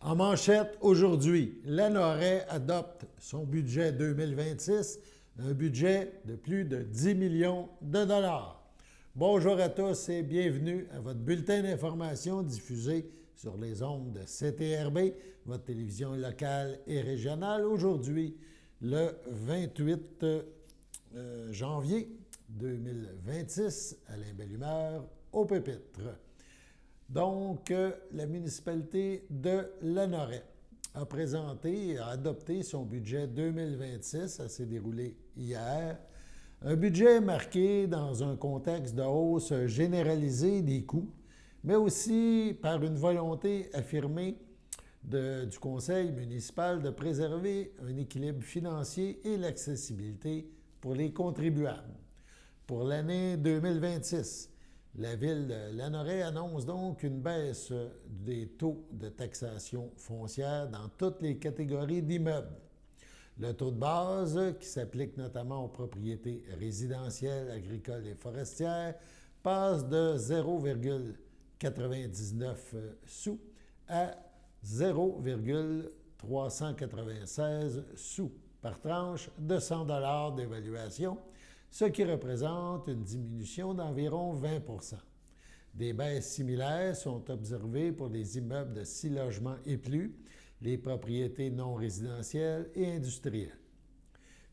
En manchette, aujourd'hui, Lanoret adopte son budget 2026, un budget de plus de 10 millions de dollars. Bonjour à tous et bienvenue à votre bulletin d'information diffusé sur les ondes de CTRB, votre télévision locale et régionale. Aujourd'hui, le 28 janvier 2026, Alain Bellumeur au pupitre. Donc, la municipalité de Lanoret a présenté et a adopté son budget 2026. Ça s'est déroulé hier. Un budget marqué dans un contexte de hausse généralisée des coûts, mais aussi par une volonté affirmée du conseil municipal de préserver un équilibre financier et l'accessibilité pour les contribuables. Pour l'année 2026, la Ville de Lanoret annonce donc une baisse des taux de taxation foncière dans toutes les catégories d'immeubles. Le taux de base, qui s'applique notamment aux propriétés résidentielles, agricoles et forestières, passe de 0,99 sous à 0,396 sous par tranche de 100 $ d'évaluation, ce qui représente une diminution d'environ 20 %. Des baisses similaires sont observées pour les immeubles de 6 logements et plus, les propriétés non résidentielles et industrielles.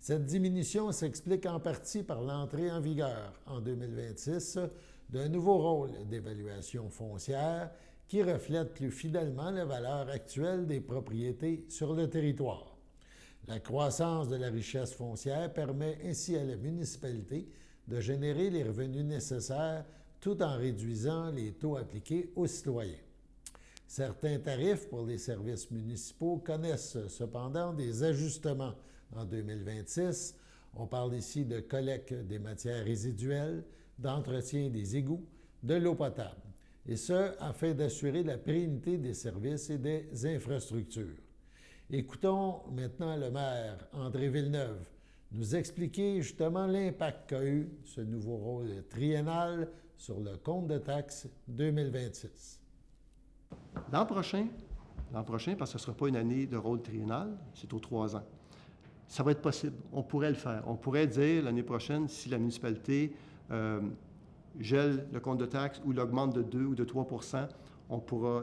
Cette diminution s'explique en partie par l'entrée en vigueur en 2026 d'un nouveau rôle d'évaluation foncière qui reflète plus fidèlement la valeur actuelle des propriétés sur le territoire. La croissance de la richesse foncière permet ainsi à la municipalité de générer les revenus nécessaires tout en réduisant les taux appliqués aux citoyens. Certains tarifs pour les services municipaux connaissent cependant des ajustements en 2026. On parle ici de collecte des matières résiduelles, d'entretien des égouts, de l'eau potable, et ce, afin d'assurer la pérennité des services et des infrastructures. Écoutons maintenant le maire André Villeneuve nous expliquer justement l'impact qu'a eu ce nouveau rôle triennal sur le compte de taxes 2026. L'an prochain, parce que ce ne sera pas une année de rôle triennal, c'est aux 3 ans. Ça va être possible. On pourrait le faire. On pourrait dire l'année prochaine, si la municipalité gèle le compte de taxes ou l'augmente de 2 ou de 3 %,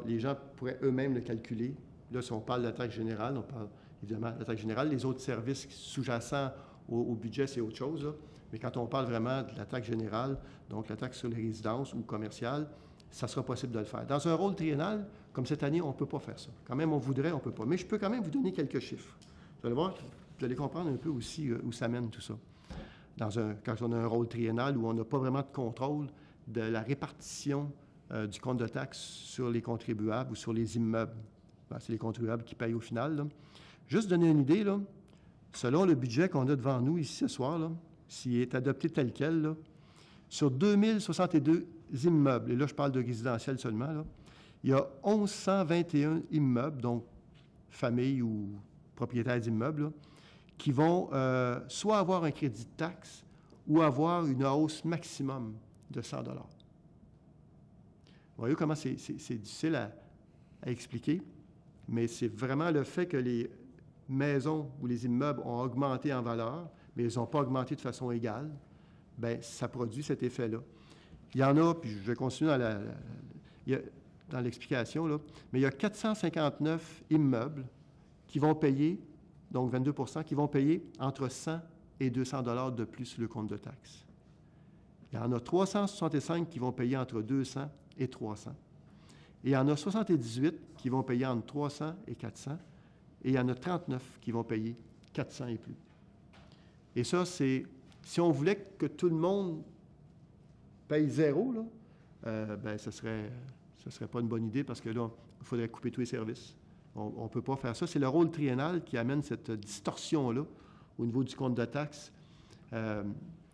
les gens pourraient eux-mêmes le calculer. Là, si on parle de la taxe générale, on parle évidemment de la taxe générale. Les autres services sous-jacents au budget, c'est autre chose, là. Mais quand on parle vraiment de la taxe générale, donc la taxe sur les résidences ou commerciales, ça sera possible de le faire. Dans un rôle triennal, comme cette année, on ne peut pas faire ça. Quand même, on voudrait, on ne peut pas. Mais je peux quand même vous donner quelques chiffres. Vous allez voir, vous allez comprendre un peu aussi où ça mène tout ça. Quand on a un rôle triennal où on n'a pas vraiment de contrôle de la répartition du compte de taxes sur les contribuables ou sur les immeubles. Ben, c'est les contribuables qui payent au final, là. Juste donner une idée, là, selon le budget qu'on a devant nous ici ce soir, là, s'il est adopté tel quel, là, sur 2062 immeubles, et là je parle de résidentiel seulement, là, il y a 1121 immeubles, donc familles ou propriétaires d'immeubles, là, qui vont soit avoir un crédit de taxe ou avoir une hausse maximum de 100 $. Vous voyez comment c'est difficile à expliquer, mais c'est vraiment le fait que les maisons ou les immeubles ont augmenté en valeur, mais ils n'ont pas augmenté de façon égale. Bien, ça produit cet effet-là. Il y en a, puis je vais continuer dans l'explication, là, mais il y a 459 immeubles qui vont payer, donc 22 %, qui vont payer entre 100 et 200 $ de plus sur le compte de taxes. Il y en a 365 qui vont payer entre 200 et 300. Et il y en a 78 qui vont payer entre 300 et 400. Et il y en a 39 qui vont payer 400 et plus. Et ça, c'est... Si on voulait que tout le monde paye zéro, là, bien, ce serait pas une bonne idée parce que là, il faudrait couper tous les services. On ne peut pas faire ça. C'est le rôle triennal qui amène cette distorsion-là au niveau du compte de taxes.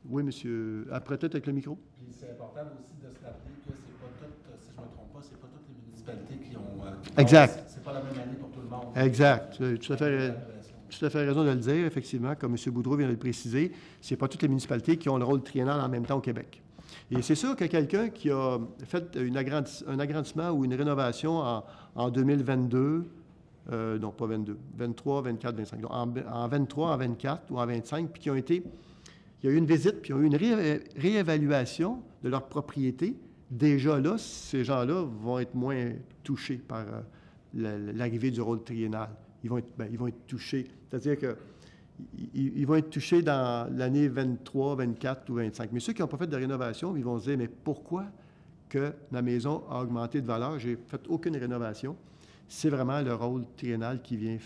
Oui, monsieur. Après, peut-être avec le micro. Puis c'est important aussi de se rappeler que c'est pas toutes, si je ne me trompe pas, c'est pas toutes les municipalités qui ont... exact. C'est pas la même année pour tout le monde. Exact. Tout à fait raison de le dire, effectivement, comme M. Boudreau vient de le préciser. Ce n'est pas toutes les municipalités qui ont le rôle triennal en même temps au Québec. Et c'est sûr que quelqu'un qui a fait un agrandissement ou une rénovation en 2022, non, pas 22, 23, 24, 25. Donc, en 23, en 24 ou en 25, puis qui ont été... Il y a eu une visite, puis ils ont eu une réévaluation de leur propriété. Déjà là, ces gens-là vont être moins touchés par l'arrivée du rôle triennal. Ils vont être touchés. C'est-à-dire qu'ils vont être touchés dans l'année 23, 24 ou 25. Mais ceux qui n'ont pas fait de rénovation, ils vont se dire, mais pourquoi que ma maison a augmenté de valeur? Je n'ai fait aucune rénovation. C'est vraiment le rôle triennal qui vient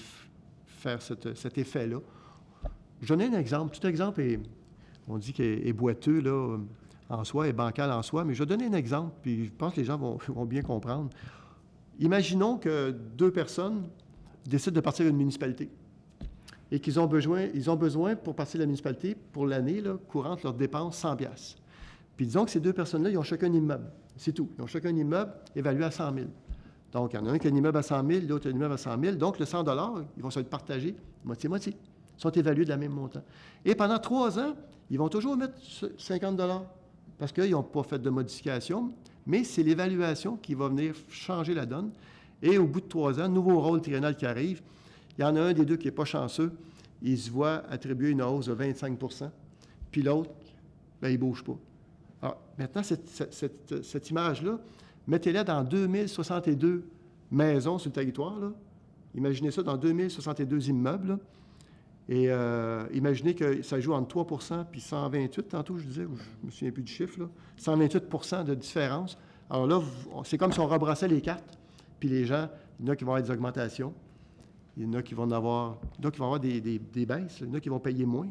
faire cet effet-là. Je donne un exemple. Tout exemple on dit qu'il est boiteux là, en soi, est bancal en soi, mais je vais donner un exemple, puis je pense que les gens vont bien comprendre. Imaginons que 2 personnes décident de partir d'une municipalité et qu'ils ont besoin pour partir de la municipalité, pour l'année là, courante, leurs dépenses 100 $. Puis disons que ces 2 personnes-là, ils ont chacun un immeuble. C'est tout. Ils ont chacun un immeuble évalué à 100 000. Donc, il y en a un qui a un immeuble à 100 000, l'autre a un immeuble à 100 000. Donc, le 100 $, ils vont se le partager moitié-moitié. Ils sont évalués de la même montant. Et pendant 3 ans, ils vont toujours mettre 50 $ parce qu'ils n'ont pas fait de modification, mais c'est l'évaluation qui va venir changer la donne. Et au bout de 3 ans, nouveau rôle triennal qui arrive, il y en a un des deux qui n'est pas chanceux, il se voit attribuer une hausse de 25 %, puis l'autre, bien, il ne bouge pas. Alors, maintenant, cette image-là, mettez-la dans 2062 maisons sur le territoire, là. Imaginez ça dans 2062 immeubles, là. Et imaginez que ça joue entre 3 % puis 128, tantôt je disais, je ne me souviens plus du chiffre, là, 128 % de différence. Alors là, c'est comme si on rebrassait les cartes, puis les gens, il y en a qui vont avoir des augmentations, il y en a qui vont avoir des baisses, il y en a qui vont payer moins.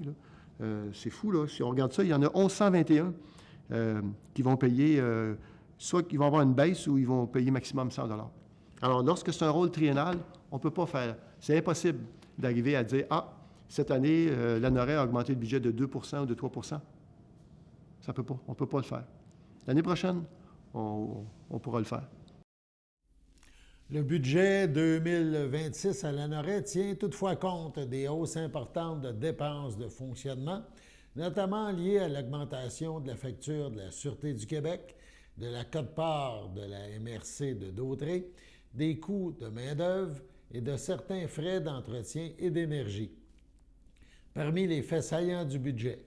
C'est fou, là. Si on regarde ça, il y en a 1121 qui vont payer, soit qu'ils vont avoir une baisse ou ils vont payer maximum 100 $. Alors, lorsque c'est un rôle triennal, on ne peut pas faire. C'est impossible d'arriver à dire, cette année, l'ANORE a augmenté le budget de 2 % ou de 3 %. Ça ne peut pas. On ne peut pas le faire. L'année prochaine, on pourra le faire. Le budget 2026 à l'ANORE tient toutefois compte des hausses importantes de dépenses de fonctionnement, notamment liées à l'augmentation de la facture de la Sûreté du Québec, de la quote-part de la MRC de Dautré, des coûts de main-d'œuvre et de certains frais d'entretien et d'énergie. Parmi les faits saillants du budget,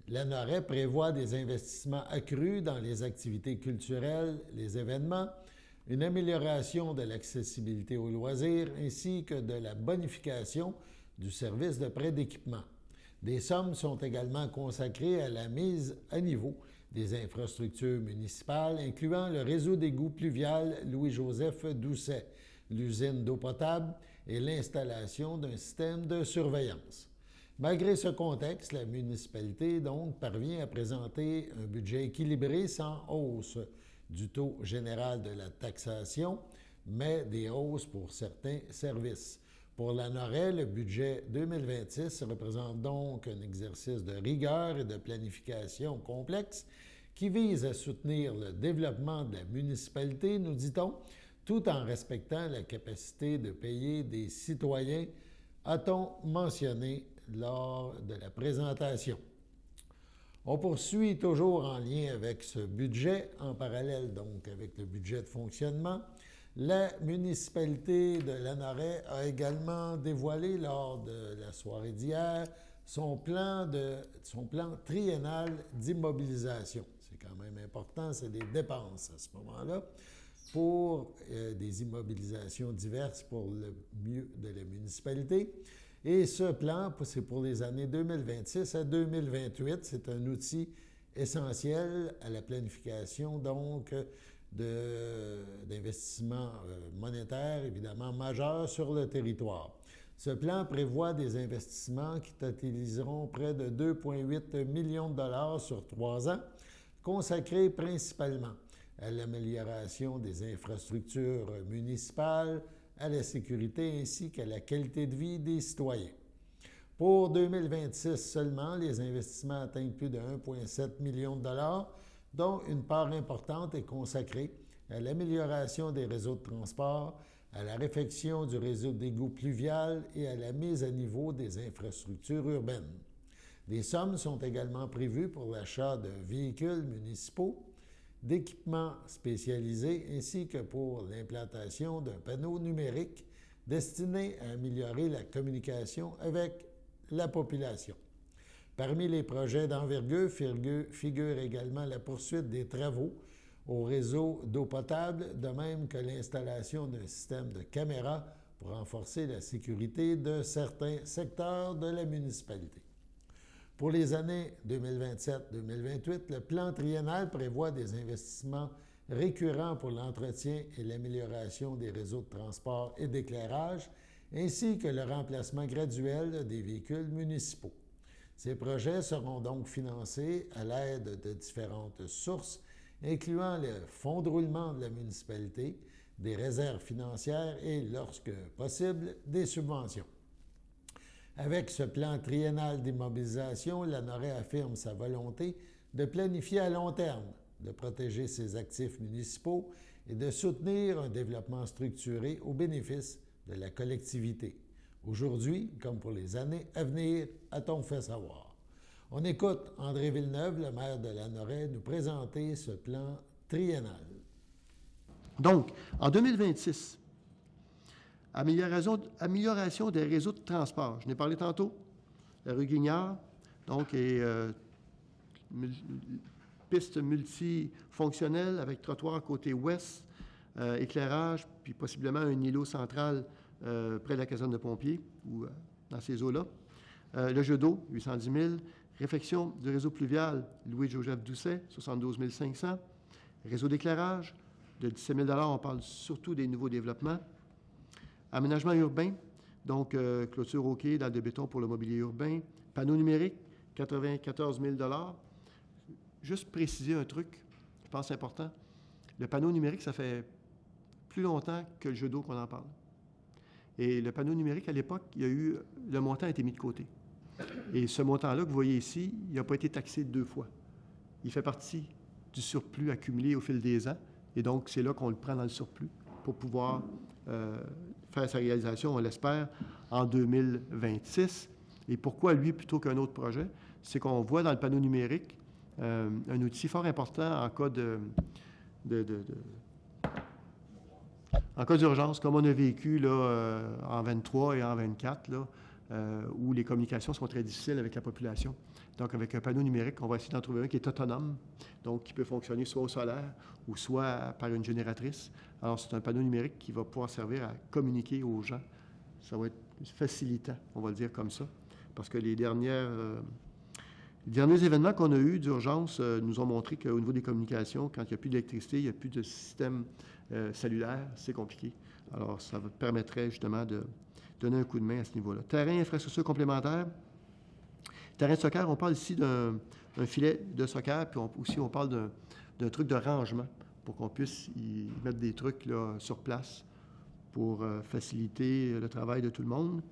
l'ANORE prévoit des investissements accrus dans les activités culturelles, les événements, une amélioration de l'accessibilité aux loisirs ainsi que de la bonification du service de prêt d'équipement. Des sommes sont également consacrées à la mise à niveau des infrastructures municipales, incluant le réseau d'égouts pluvial Louis-Joseph Doucet, l'usine d'eau potable et l'installation d'un système de surveillance. Malgré ce contexte, la municipalité donc parvient à présenter un budget équilibré sans hausse du taux général de la taxation, mais des hausses pour certains services. Pour l'ANORE, le budget 2026 représente donc un exercice de rigueur et de planification complexe qui vise à soutenir le développement de la municipalité, nous dit-on, tout en respectant la capacité de payer des citoyens, a-t-on mentionné lors de la présentation. On poursuit toujours en lien avec ce budget, en parallèle donc avec le budget de fonctionnement. La municipalité de l'ANORE a également dévoilé lors de la soirée d'hier son plan triennal d'immobilisation. C'est quand même important, c'est des dépenses à ce moment-là pour des immobilisations diverses pour le mieux de la municipalité. Et ce plan, c'est pour les années 2026 à 2028. C'est un outil essentiel à la planification, donc, d'investissements monétaires, évidemment, majeurs sur le territoire. Ce plan prévoit des investissements qui totaliseront près de 2,8 millions $ sur 3 ans, consacrés principalement à l'amélioration des infrastructures municipales, à la sécurité ainsi qu'à la qualité de vie des citoyens. Pour 2026 seulement, les investissements atteignent plus de 1,7 million $, dont une part importante est consacrée à l'amélioration des réseaux de transport, à la réfection du réseau d'égouts pluvial et à la mise à niveau des infrastructures urbaines. Des sommes sont également prévues pour l'achat de véhicules municipaux, d'équipements spécialisés ainsi que pour l'implantation d'un panneau numérique destinés à améliorer la communication avec la population. Parmi les projets d'envergure figure également la poursuite des travaux au réseau d'eau potable, de même que l'installation d'un système de caméras pour renforcer la sécurité de certains secteurs de la municipalité. Pour les années 2027-2028, le plan triennal prévoit des investissements récurrents pour l'entretien et l'amélioration des réseaux de transport et d'éclairage, ainsi que le remplacement graduel des véhicules municipaux. Ces projets seront donc financés à l'aide de différentes sources, incluant le fonds de roulement de la municipalité, des réserves financières et, lorsque possible, des subventions. Avec ce plan triennal d'immobilisation, l'ANORAY affirme sa volonté de planifier à long terme, de protéger ses actifs municipaux et de soutenir un développement structuré au bénéfice de la collectivité. Aujourd'hui, comme pour les années à venir, a-t-on fait savoir. On écoute André Villeneuve, le maire de l'ANORAY, nous présenter ce plan triennal. Donc, en 2026, amélioration des réseaux de transport. Je n'ai parlé tantôt. La rue Guignard, donc, est piste multifonctionnelle avec trottoir côté ouest, éclairage, puis possiblement un îlot central près de la caserne de pompiers ou dans ces eaux-là. Le jeu d'eau, 810 000. Réfection du réseau pluvial, Louis-Joseph Doucet, 72 500. Réseau d'éclairage, de 17 000 $, on parle surtout des nouveaux développements. Aménagement urbain, donc clôture au quai, dalle de béton pour le mobilier urbain. Panneau numérique, 94 000 $. Juste préciser un truc, je pense important. Le panneau numérique, ça fait plus longtemps que le jeu d'eau qu'on en parle. Et le panneau numérique, à l'époque, le montant a été mis de côté. Et ce montant-là que vous voyez ici, il n'a pas été taxé 2 fois. Il fait partie du surplus accumulé au fil des ans. Et donc, c'est là qu'on le prend dans le surplus pour pouvoir faire sa réalisation, on l'espère, en 2026. Et pourquoi lui plutôt qu'un autre projet? C'est qu'on voit dans le panneau numérique un outil fort important en cas en cas d'urgence, comme on a vécu là, en 23 et en 24, là, où les communications sont très difficiles avec la population. Donc, avec un panneau numérique, on va essayer d'en trouver un qui est autonome, donc qui peut fonctionner soit au solaire ou soit par une génératrice. Alors, c'est un panneau numérique qui va pouvoir servir à communiquer aux gens. Ça va être facilitant, on va le dire comme ça, parce que les derniers événements qu'on a eus d'urgence nous ont montré qu'au niveau des communications, quand il n'y a plus d'électricité, il n'y a plus de système cellulaire, c'est compliqué. Alors, ça permettrait justement de donner un coup de main à ce niveau-là. Terrain, infrastructure complémentaire. Terrain de soccer, on parle ici d'un filet de soccer, puis on parle d'un truc de rangement pour qu'on puisse y mettre des trucs là, sur place pour faciliter le travail de tout le monde.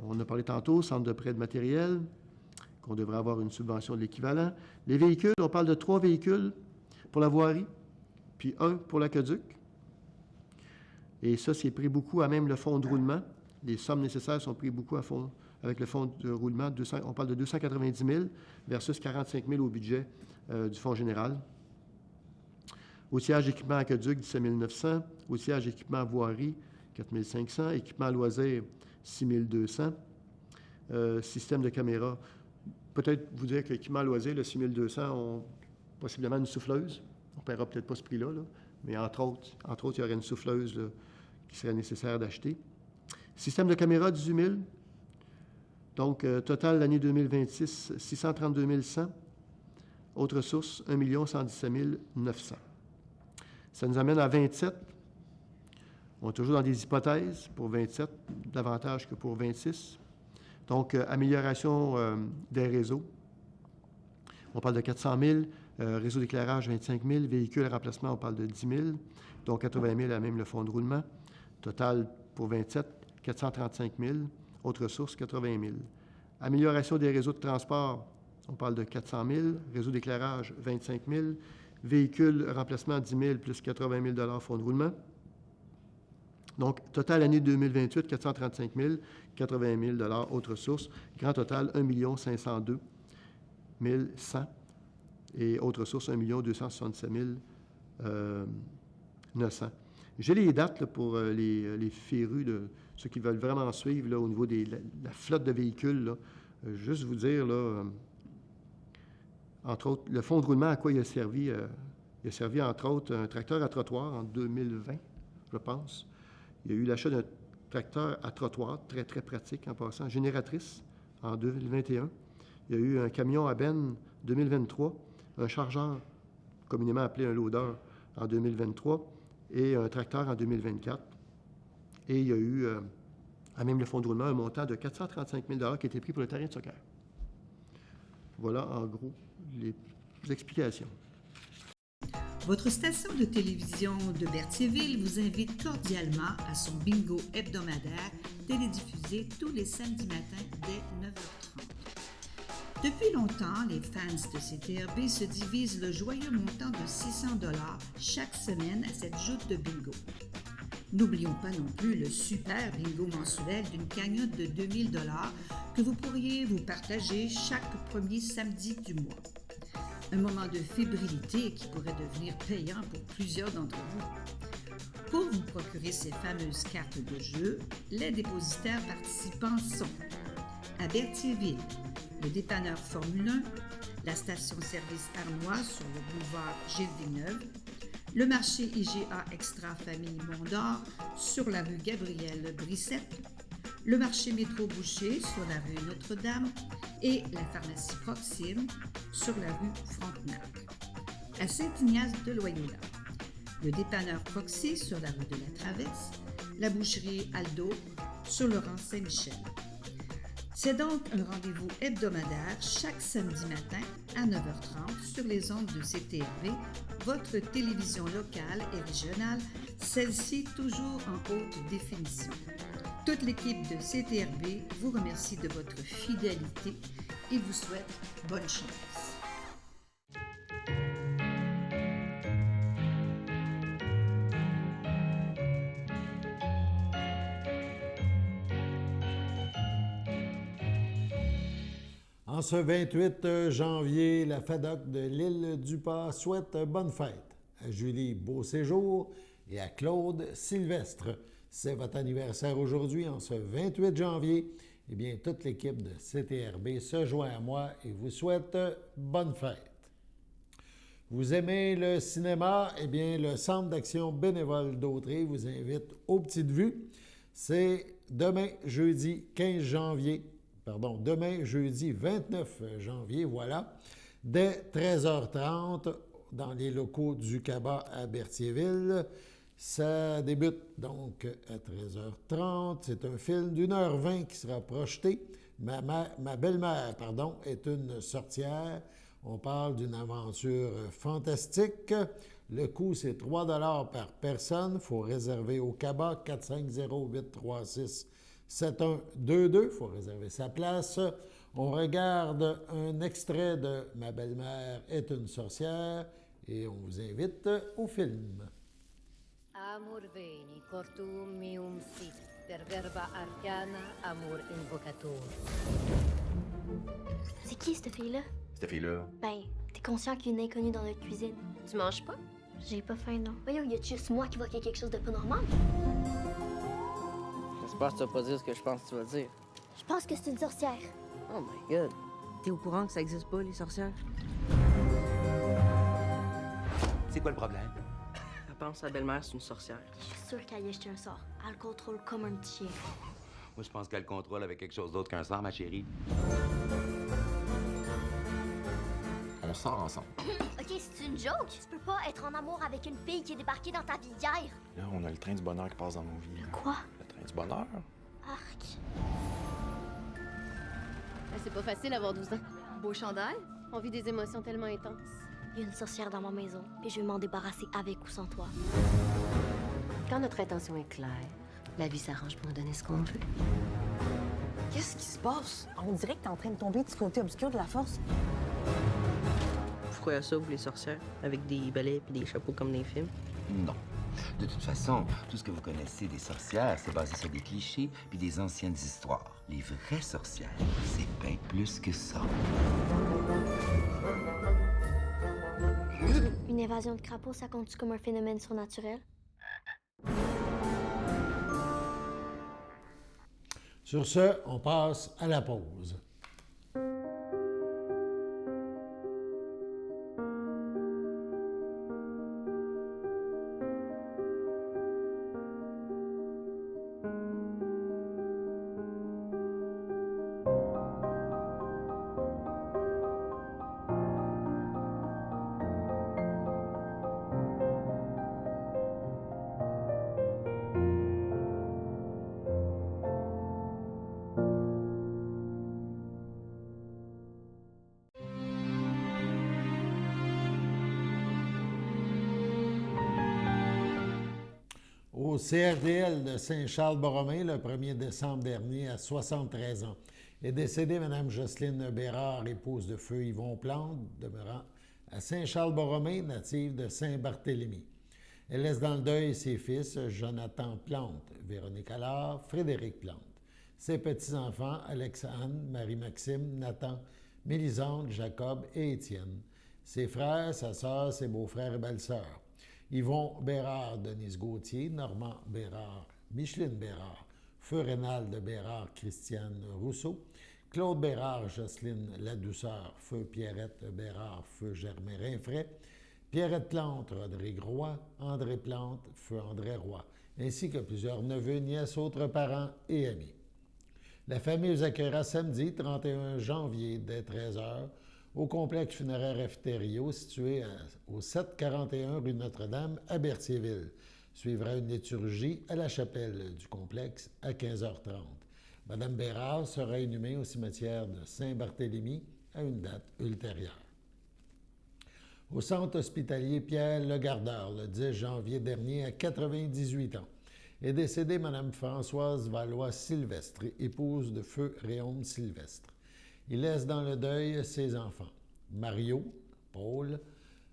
On a parlé tantôt, centre de prêt de matériel, qu'on devrait avoir une subvention de l'équivalent. Les véhicules, on parle de 3 véhicules pour la voirie, puis 1 pour l'aqueduc. Et ça, c'est pris beaucoup à même le fonds de roulement. Les sommes nécessaires sont prises beaucoup à fond avec le fonds de roulement. On parle de 290 000 versus 45 000 au budget du fonds général. Outillage équipement aqueduc, 17 900. Outillage équipement voirie, 4 500. Équipement loisirs, 6 200. Système de caméra. Peut-être vous dire que l'équipement loisirs, le 6 200, ont possiblement une souffleuse. On ne paiera peut-être pas ce prix-là, là, mais entre autres, il y aurait une souffleuse là, qui serait nécessaire d'acheter. Système de caméra, 18 000. Donc, total, l'année 2026, 632 100. Autre source, 1 117 900. Ça nous amène à 27. On est toujours dans des hypothèses pour 27, davantage que pour 26. Donc, amélioration des réseaux. On parle de 400 000. Réseau d'éclairage, 25 000. Véhicules à remplacement, on parle de 10 000. Donc, 80 000 à même le fonds de roulement. Total pour 27, 435 000. Autre source, 80 000. Amélioration des réseaux de transport, on parle de 400 000. Réseau d'éclairage, 25 000. Véhicules remplacement, 10 000 plus 80 000 fonds de roulement. Donc, total année 2028, 435 000, 80 000 autre source. Grand total, 1 502 100. Et autre source, 1 267 900. J'ai les dates là, pour les férus, de ceux qui veulent vraiment suivre là, au niveau de la flotte de véhicules. Là. Juste vous dire, là, entre autres, le fonds de roulement, à quoi il a servi? Il a servi, entre autres, un tracteur à trottoir en 2020, je pense. Il y a eu l'achat d'un tracteur à trottoir, très, très pratique en passant, génératrice en 2021. Il y a eu un camion à benne 2023, un chargeur, communément appelé un loader, en 2023, et un tracteur en 2024. Et il y a eu, à même le fonds de roulement, un montant de 435 000 $ qui a été pris pour le terrain de soccer. Voilà, en gros, les explications. Votre station de télévision de Berthierville vous invite cordialement à son bingo hebdomadaire télédiffusé tous les samedis matins dès 9h30. Depuis longtemps, les fans de CTRB se divisent le joyeux montant de 600 $ chaque semaine à cette joute de bingo. N'oublions pas non plus le super bingo mensuel d'une cagnotte de 2000 $ que vous pourriez vous partager chaque premier samedi du mois. Un moment de fébrilité qui pourrait devenir payant pour plusieurs d'entre vous. Pour vous procurer ces fameuses cartes de jeu, les dépositaires participants sont à Berthierville, le dépanneur Formule 1, la station-service Arnois sur le boulevard Gilles-Villeneuve, le marché IGA Extra Famille Mondor sur la rue Gabriel Brissette, le marché Métro Boucher sur la rue Notre-Dame et la pharmacie Proxime sur la rue Frontenac. À Saint-Ignace de Loyola, le dépanneur Proxy sur la rue de la Traverse, la boucherie Aldo sur le rang Saint-Michel. C'est donc un rendez-vous hebdomadaire chaque samedi matin à 9h30 sur les ondes de CTRB, votre télévision locale et régionale, celle-ci toujours en haute définition. Toute l'équipe de CTRB vous remercie de votre fidélité et vous souhaite bonne chance. En ce 28 janvier, la FADOC de l'île du Pas souhaite bonne fête à Julie Beauséjour et à Claude Sylvestre. C'est votre anniversaire aujourd'hui, en ce 28 janvier. Eh bien, toute l'équipe de CTRB se joint à moi et vous souhaite bonne fête. Vous aimez le cinéma? Eh bien, le Centre d'action bénévole d'Autrey vous invite aux Petites Vues. C'est demain, jeudi 29 janvier, voilà, dès 13h30 dans les locaux du CABA à Berthierville. Ça débute donc à 13h30. C'est un film d'1h20 qui sera projeté. Ma belle-mère, est une sorcière. On parle d'une aventure fantastique. Le coût, c'est 3 $ par personne. Il faut réserver au CABA 450-836-7122. Il faut réserver sa place. On regarde un extrait de Ma belle-mère est une sorcière et on vous invite au film. Amor veni, cortum meum sit, per verba arcana, amor invocator. C'est qui, cette fille-là? Cette fille-là? Ben, t'es conscient qu'il y a une inconnue dans notre cuisine? Tu manges pas? J'ai pas faim, non. Voyons, y a juste moi qui vois qu'il y a quelque chose de pas normal? J'espère que tu vas pas dire ce que je pense que tu vas dire. Je pense que c'est une sorcière. Oh my God. T'es au courant que ça existe pas, les sorcières? C'est quoi le problème? Elle pense que sa belle-mère, c'est une sorcière. Je suis sûre qu'elle y a jeté un sort. Elle le contrôle comme un petit chien. Moi, je pense qu'elle le contrôle avec quelque chose d'autre qu'un sort, ma chérie. On sort ensemble. OK, c'est une joke. Tu peux pas être en amour avec une fille qui est débarquée dans ta vie hier. Là, on a le train du bonheur qui passe dans nos vies. Quoi? Le train du bonheur? Arc. C'est pas facile d'avoir 12 ans. Beau chandail? On vit des émotions tellement intenses. Il y a une sorcière dans ma maison, et je vais m'en débarrasser avec ou sans toi. Quand notre intention est claire, la vie s'arrange pour nous donner ce qu'on veut. Qu'est-ce qui se passe? On dirait que t'es en train de tomber du côté obscur de la force. Vous croyez à ça, vous, les sorcières? Avec des balais et des chapeaux comme dans les films? Non. De toute façon, tout ce que vous connaissez des sorcières, c'est basé sur des clichés puis des anciennes histoires. Les vraies sorcières, c'est bien plus que ça. Une évasion de crapauds, ça compte-tu comme un phénomène surnaturel? Sur ce, on passe à la pause. Au CRDL de Saint-Charles-Borromée, le 1er décembre dernier, à 73 ans, est décédée Mme Jocelyne Bérard, épouse de feu Yvon Plante, demeurant à Saint-Charles-Borromée, native de Saint-Barthélemy. Elle laisse dans le deuil ses fils Jonathan Plante, Véronique Allard, Frédéric Plante, ses petits-enfants Alex-Anne, Marie-Maxime, Nathan, Mélisande, Jacob et Étienne, ses frères, sa sœur, ses beaux-frères et belles-sœurs. Yvon Bérard, Denise Gauthier, Normand Bérard, Micheline Bérard, Feu Rénald Bérard, Christiane Rousseau, Claude Bérard, Jocelyne Ladouceur, Feu Pierrette Bérard, Feu Germain Rinfray, Pierrette Plante, Rodrigue Roy, André Plante, Feu André Roy, ainsi que plusieurs neveux, nièces, autres parents et amis. La famille vous accueillera samedi 31 janvier dès 13h au complexe funéraire Efterio, situé au 741 rue Notre-Dame à Berthierville. Suivra une liturgie à la chapelle du complexe à 15h30. Mme Bérard sera inhumée au cimetière de Saint-Barthélemy à une date ultérieure. Au centre hospitalier Pierre Legardeur, le 10 janvier dernier, à 98 ans, est décédée Mme Françoise Valois-Sylvestre, épouse de feu Réaume Sylvestre. Il laisse dans le deuil ses enfants, Mario, Paul,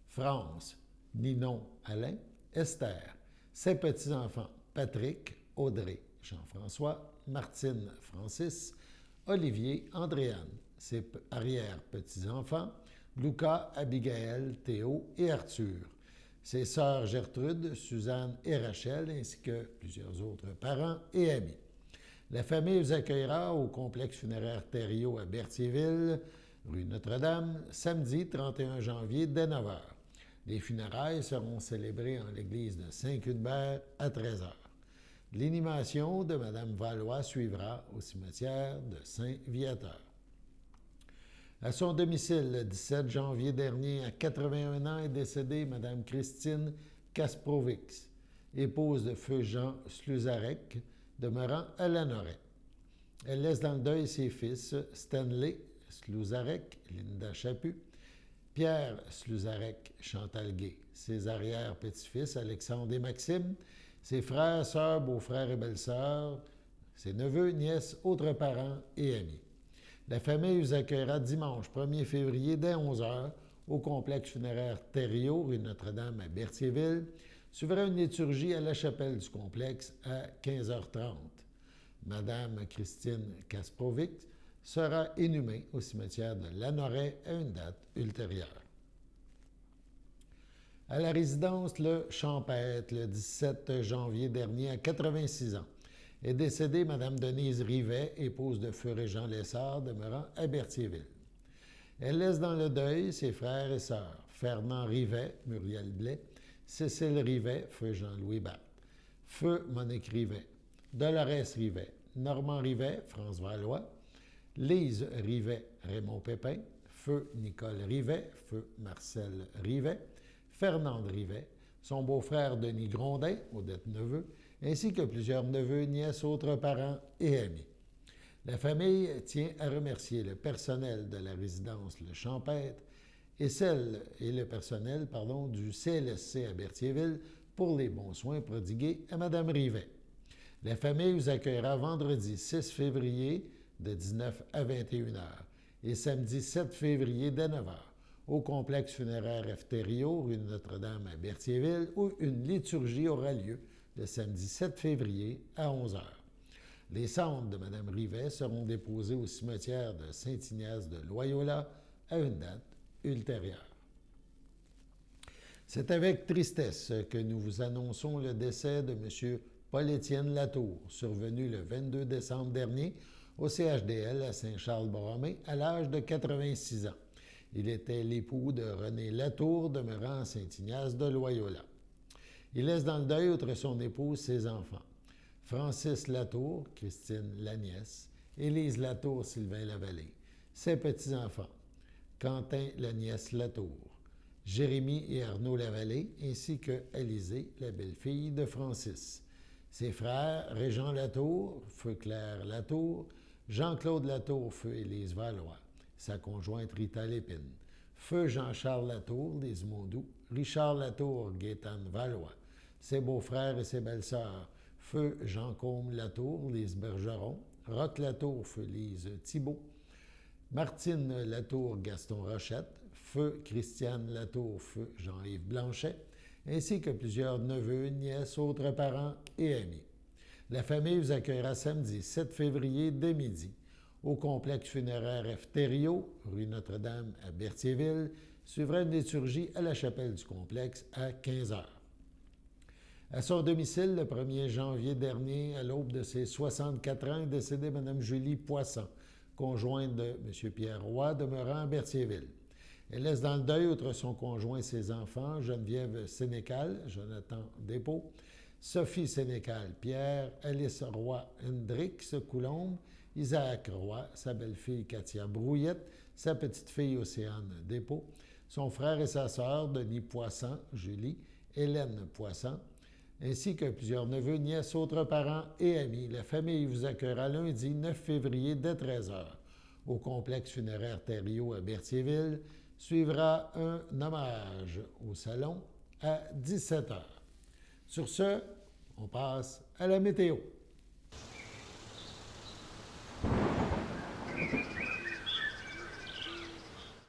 France, Ninon, Alain, Esther, ses petits-enfants, Patrick, Audrey, Jean-François, Martine, Francis, Olivier, Andréane, ses arrière-petits-enfants, Luca, Abigail, Théo et Arthur, ses sœurs Gertrude, Suzanne et Rachel, ainsi que plusieurs autres parents et amis. La famille vous accueillera au complexe funéraire Thériault à Berthierville, rue Notre-Dame, samedi 31 janvier dès 9h. Les funérailles seront célébrées en l'église de Saint-Cuthbert à 13h. L'inhumation de Mme Valois suivra au cimetière de Saint-Viateur. À son domicile, le 17 janvier dernier, à 81 ans, est décédée Mme Christine Kasprovics, épouse de feu Jean Sluzarek, demeurant à Lanoret. Elle laisse dans le deuil ses fils Stanley Sluzarek, Linda Chaput, Pierre Sluzarek, Chantal Gay, ses arrière-petits-fils Alexandre et Maxime, ses frères, sœurs, beaux-frères et belles-sœurs, ses neveux, nièces, autres parents et amis. La famille vous accueillera dimanche 1er février dès 11h au complexe funéraire Thériault, rue Notre-Dame à Berthierville. Suivra une liturgie à la chapelle du complexe à 15h30. Madame Christine Kasprovic sera inhumée au cimetière de Lanoret à une date ultérieure. À la résidence Le Champêtre, le 17 janvier dernier, à 86 ans, est décédée Mme Denise Rivet, épouse de feu Régent Lessard, demeurant à Berthierville. Elle laisse dans le deuil ses frères et sœurs, Fernand Rivet, Muriel Blais, Cécile Rivet, feu Jean-Louis Barthes, feu Monique Rivet, Dolores Rivet, Normand Rivet, France Valois, Lise Rivet, Raymond Pépin, feu Nicole Rivet, feu Marcel Rivet, Fernande Rivet, son beau-frère Denis Grondin, Odette Neveu, ainsi que plusieurs neveux, nièces, autres parents et amis. La famille tient à remercier le personnel de la résidence Le Champêtre et le personnel du CLSC à Berthierville pour les bons soins prodigués à Mme Rivet. La famille vous accueillera vendredi 6 février de 19 à 21h et samedi 7 février dès 9h au complexe funéraire Efterio, rue Notre-Dame à Berthierville, où une liturgie aura lieu le samedi 7 février à 11h. Les cendres de Mme Rivet seront déposées au cimetière de Saint-Ignace de Loyola à une date ultérieure. C'est avec tristesse que nous vous annonçons le décès de M. Paul-Étienne Latour, survenu le 22 décembre dernier au CHDL à Saint-Charles-Borromée à l'âge de 86 ans. Il était l'époux de René Latour, demeurant à Saint-Ignace de Loyola. Il laisse dans le deuil, outre son épouse, ses enfants. Francis Latour, Christine la nièce, Élise Latour, Sylvain Lavallée. Ses petits-enfants, Quentin la nièce Latour, Jérémie et Arnaud Lavallée, ainsi que Alizée, la belle-fille de Francis. Ses frères, Régent Latour, feu Claire Latour, Jean-Claude Latour, feu Élise Valois, sa conjointe Rita Lépine, feu Jean-Charles Latour, les Mondou, Richard Latour, Gaétane Valois, ses beaux-frères et ses belles-sœurs, feu Jean-Côme Latour, Lise Bergeron, Roch Latour, feu Lise Thibault, Martine Latour, Gaston Rochette, feu Christiane Latour, feu Jean-Yves Blanchet, ainsi que plusieurs neveux, nièces, autres parents et amis. La famille vous accueillera samedi 7 février dès midi au complexe funéraire F. Thériault, rue Notre-Dame à Berthierville. Suivra une liturgie à la chapelle du complexe à 15 h. À son domicile, le 1er janvier dernier, à l'aube de ses 64 ans, est décédée Mme Julie Poisson, conjointe de M. Pierre Roy, demeurant à Berthierville. Elle laisse dans le deuil, outre son conjoint et ses enfants, Geneviève Sénécal, Jonathan Despaux, Sophie Sénécal, Pierre, Alice Roy, Hendrix Coulombe, Isaac Roy, sa belle-fille Katia Brouillette, sa petite-fille Océane Despaux, son frère et sa sœur, Denis Poisson, Julie, Hélène Poisson, ainsi que plusieurs neveux, nièces, autres parents et amis. La famille vous accueillera lundi 9 février dès 13 h au complexe funéraire Thériault à Berthierville. Suivra un hommage au salon à 17 h. Sur ce, on passe à la météo.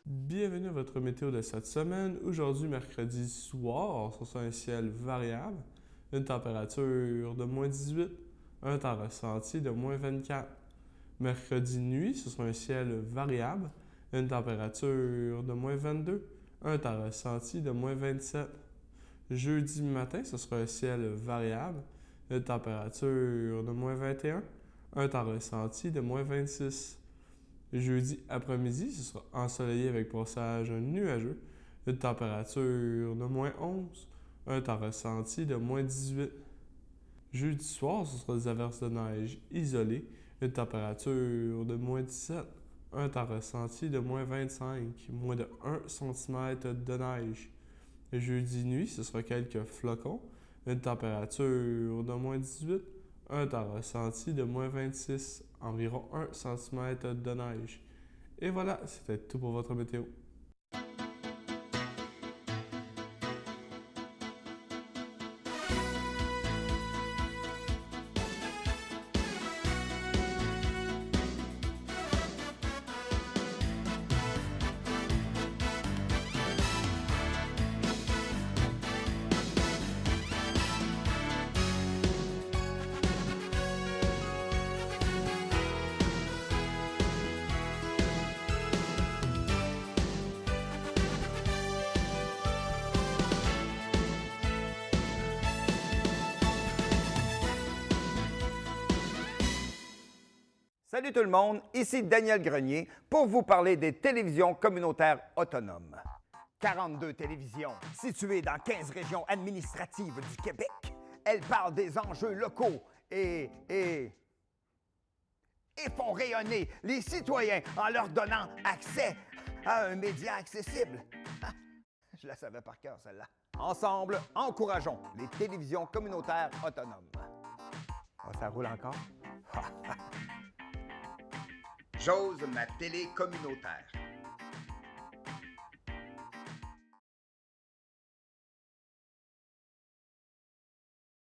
Bienvenue à votre météo de cette semaine. Aujourd'hui, mercredi soir, ce sera un ciel variable, une température de moins 18, un temps ressenti de moins 24. Mercredi nuit, ce sera un ciel variable, une température de moins 22, un temps ressenti de moins 27. Jeudi matin, ce sera un ciel variable, une température de moins 21, un temps ressenti de moins 26. Jeudi après-midi, ce sera ensoleillé avec passage nuageux, une température de moins 11, un temps ressenti de moins 18. Jeudi soir, ce sera des averses de neige isolées, une température de moins 17, un temps ressenti de moins 25, moins de 1 cm de neige. Jeudi nuit, ce sera quelques flocons, une température de moins 18, un temps ressenti de moins 26, environ 1 cm de neige. Et voilà, c'était tout pour votre météo. Salut tout le monde, ici Daniel Grenier pour vous parler des télévisions communautaires autonomes. 42 télévisions situées dans 15 régions administratives du Québec. Elles parlent des enjeux locaux et font rayonner les citoyens en leur donnant accès à un média accessible. Je la savais par cœur, celle-là. Ensemble, encourageons les télévisions communautaires autonomes. Oh, ça roule encore? J'ose ma télé communautaire.